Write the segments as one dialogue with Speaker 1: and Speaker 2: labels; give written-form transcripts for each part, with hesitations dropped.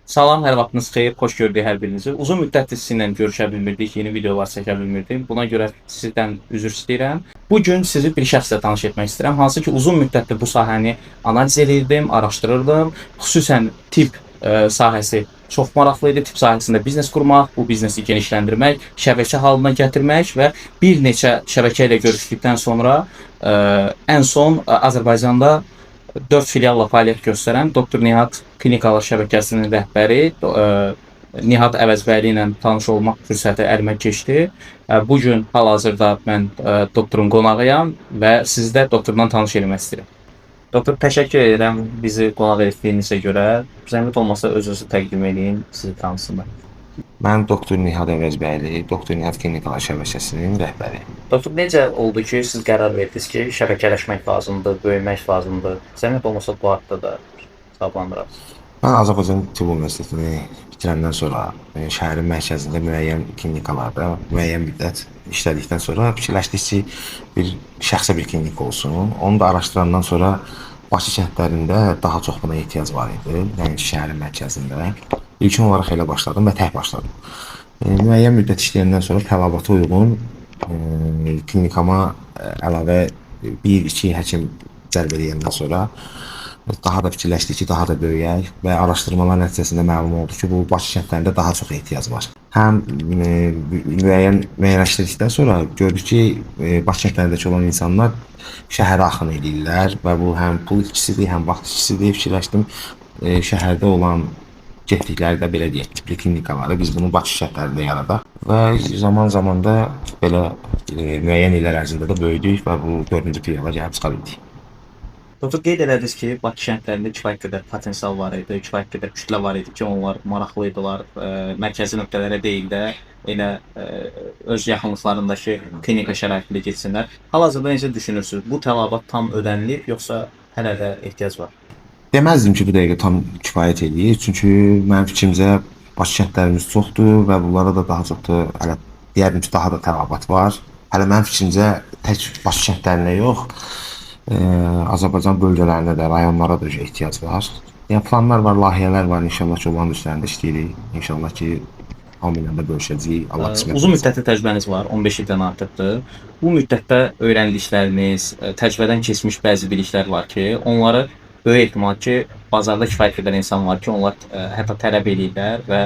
Speaker 1: Salam, hər vaxtınız xeyir, xoş gördük hər birinizi. Uzun müddətdir sizinlə görüşə bilmirdik, yeni videolar çəkə bilmirdik. Buna görə sizdən üzr istəyirəm. Bu gün sizi bir şəxslə tanış etmək istəyirəm. Hansı ki, uzun müddətdir bu sahəni analiz edirdim, araşdırırdım. Xüsusən tibb sahəsi çox maraqlı idi. Tibb sahəsində biznes qurmaq, bu biznesi genişləndirmək, şəbəkə halına gətirmək və bir neçə şəbəkə ilə görüşdükdən sonra ən son Azərbaycanda 4 filialla fəaliyyət göstərən Doktor Nihat Klinikalar şəbəkəsinin rəhbəri Nihat Əvəzbəyli ilə tanış olmaq fürsəti əlimə keçdi. Bu gün hal-hazırda mən doktorun qonağıyam və sizi də doktordan tanış etmək istəyirəm. Doktor, təşəkkür edirəm bizi qonaq etdiyinizə görə. Zəhmət olmasa özünüzü təqdim edin, sizi tanısınlar.
Speaker 2: Mən Doktor Nihat Əvəzbəyli, Doktor Nihat Klinikalar şəbəkəsinin rəhbəri.
Speaker 1: Doktor, necə oldu ki, siz qərar verdiniz ki, şəbəkələşmək lazımdır, böyümək lazımdır? Zəhmət olmasa bu haqda da cavablandıraq.
Speaker 2: Mən Azərbaycan Tibb Universitetini bitirəndən sonra şəhərin mərkəzində müəyyən klinikalarda müəyyən müddət işlədikdən sonra fikirləşdik ki, bir şəxsə bir klinik olsun. Onu da araşdırandan sonra Bakı kəndlərində daha çox buna ehtiyac var idi, yəni şəhərin mərkəzində. İlkin olaraq elə başladım və tək başladım. Müəyyən müddət işləyəndən sonra tələbata uyğun klinikama əlavə 1-2 həkim cəlb edəndən sonra daha da fikirləşdik ki, daha da böyüyək və araşdırmalar nəticəsində məlum oldu ki, bu Bakı kəndlərində daha çox ehtiyac var. Həm müəyyənləşdirdikdən sonra gördük ki, Bakı kəndlərindəki olan insanlar şəhərə axın edirlər və bu həm pul itkisidir, həm vaxt itkisidir. Fikirləşdim, şəhərdə olan getdiklərdə belə deyək, tipli klinikaları biz bunu Bakı şəhərlərində yaradaq və zaman da belə müəyyən illər ərzində də böyüdük və bu 4-cü filiala gəlib çıxa bildik.
Speaker 1: Doktor, qeyd elədiniz ki, Bakı kəndlərində kifayət qədər potensial var idi, kifayət qədər kütlə var idi ki, onlar maraqlı idilər, mərkəzi nöqtələrə deyil də elə öz yaxınlıqlarındakı klinika şəraitində getsinlər. Hal-hazırda necə düşünürsünüz? Bu tələbat tam ödənilib, yoxsa hələ də ehtiyac var?
Speaker 2: Deməzdim ki, bu dəqiqə tam kifayət edir. Çünki mənim fikrimcə Bakı kəndlərimiz çoxdur və bunlara da daha çox da hələ deyərdim ki, daha da tələbat var. Hələ mənim fikrimcə tək Bakı kəndlərinə yox, Azərbaycan bölgələrində də, rayonlara da ehtiyac var. Yəni planlar var, layihələr var. İnşallah ki, onların üzərində işləyirik. İnşallah ki, hamı ilə də bölüşəcəyik. Allah qismət etsin.
Speaker 1: Uzun müddətli təcrübəniz var, 15 ildən artıqdır. Bu müddətdə öyrəndikləriniz, təcrübədən keçmiş bəzi biliklər var ki, onları böyük ehtimal ki, bazarda kifayət qədər insan var ki, onlar hətta tələb edirlər və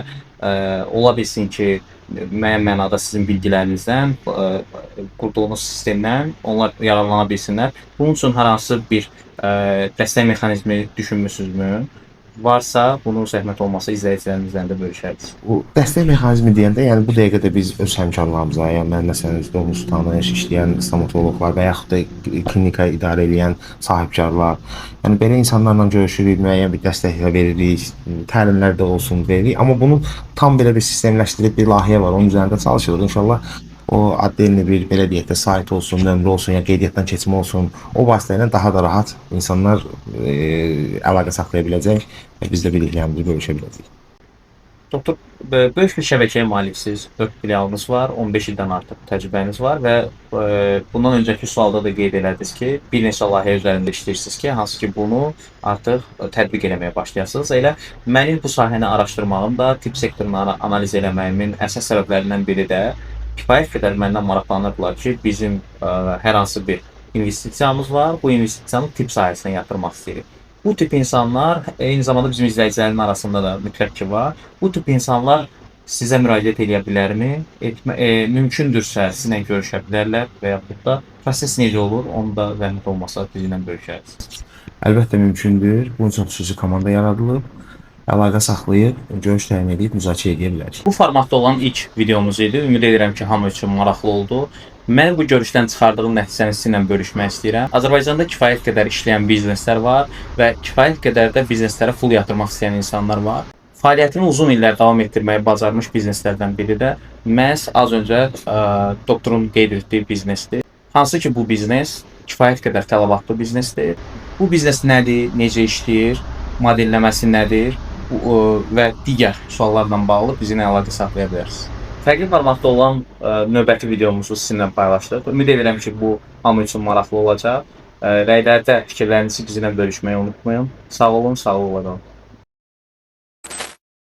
Speaker 1: ola bilsin ki, müəyyən mənada sizin bilgilərinizdən, qurduğunuz sistemdən onlar yararlana bilsinlər. Bunun üçün hər hansı bir dəstək mexanizmi düşünmüsünüzmü? Varsa, bunu zəhmət olmasa izləyicilərimizlə də bölüşərik.
Speaker 2: Bu dəstək mexanizmi deyəndə, yəni bu dəqiqədə biz öz həmkarlarımıza, yəni mən məsələn özümüz tanış işləyən stomatoloqlar və yaxud da klinika idarə edən sahibkarlar, yəni belə insanlarla görüşürük, müəyyən bir dəstəklə veririk, təlimlər də olsun veririk, amma bunu tam belə bir sistemləşdirib bir layihə var, onun üzərində çalışırıq. İnşallah o adlı bir belə deyək də sayt olsun, nömrə olsun, ya qeydiyyatdan keçmə olsun, o vasitə ilə daha da rahat insanlar əlaqə saxlaya biləcək və biz də biliklərimizi bölüşə biləcəyik.
Speaker 1: Doktor, böyük bir şəbəkəyə maliksiniz, 4 filialınız var, 15 ildən artıq təcrübəniz var və bundan öncəki sualda da qeyd elədiniz ki, bir neçə layihə üzərində işləyirsiniz ki, hansı ki bunu artıq tətbiq eləməyə başlayasınız. Elə mənim bu sahəni araşdırmağım da, tibb sektorunu analiz eləməyimin əsas səbəblərindən biri də kifayət qədər məndən maraqlanırdılar ki, bizim hər hansı bir investisiyamız var, bu investisiyanı tibb sahəsinə yatırmaq istəyirik. Bu tip insanlar, eyni zamanda bizim izləyicilərin arasında da mütləq ki var, bu tip insanlar sizə müraciət edə bilərmi? Mümkündürsə sizinlə görüşə bilərlər və yaxud da proses necə olur, onu da zəhmət olmasa bizimlə bölüşərsiniz.
Speaker 2: Əlbəttə mümkündür, bunun üçün xüsusi komanda yaradılıb. Əlaqə saxlayıb, görüş təyin edib, müzakirə edə bilərik.
Speaker 1: Bu formatda olan ilk videomuz idi. Ümid edirəm ki, hamı üçün maraqlı oldu. Mən bu görüşdən çıxardığım nəticəni sizinlə bölüşmək istəyirəm. Azərbaycanda kifayət qədər işləyən bizneslər var və kifayət qədər də bizneslərə pul yatırmaq istəyən insanlar var. Fəaliyyətini uzun illər davam etdirməyi bacarmış bizneslərdən biri də məhz az öncə doktorun qeyd etdiyi biznesdir. Hansı ki, bu biznes kifayət qədər tələbatlı biznesdir. Bu biznes nədir, necə işləyir, modelləməsi nədir və digər suallarla bağlı bizimlə əlaqə saxlaya bilərsiniz. Fərqli formatda olan növbəti videomuzu sizinlə paylaşdıq. Ümid edirəm ki, bu hamı üçün maraqlı olacaq. Rəylərdə fikirlərinizi bizimlə bölüşməyi unutmayın. Sağ olun, sağ olun.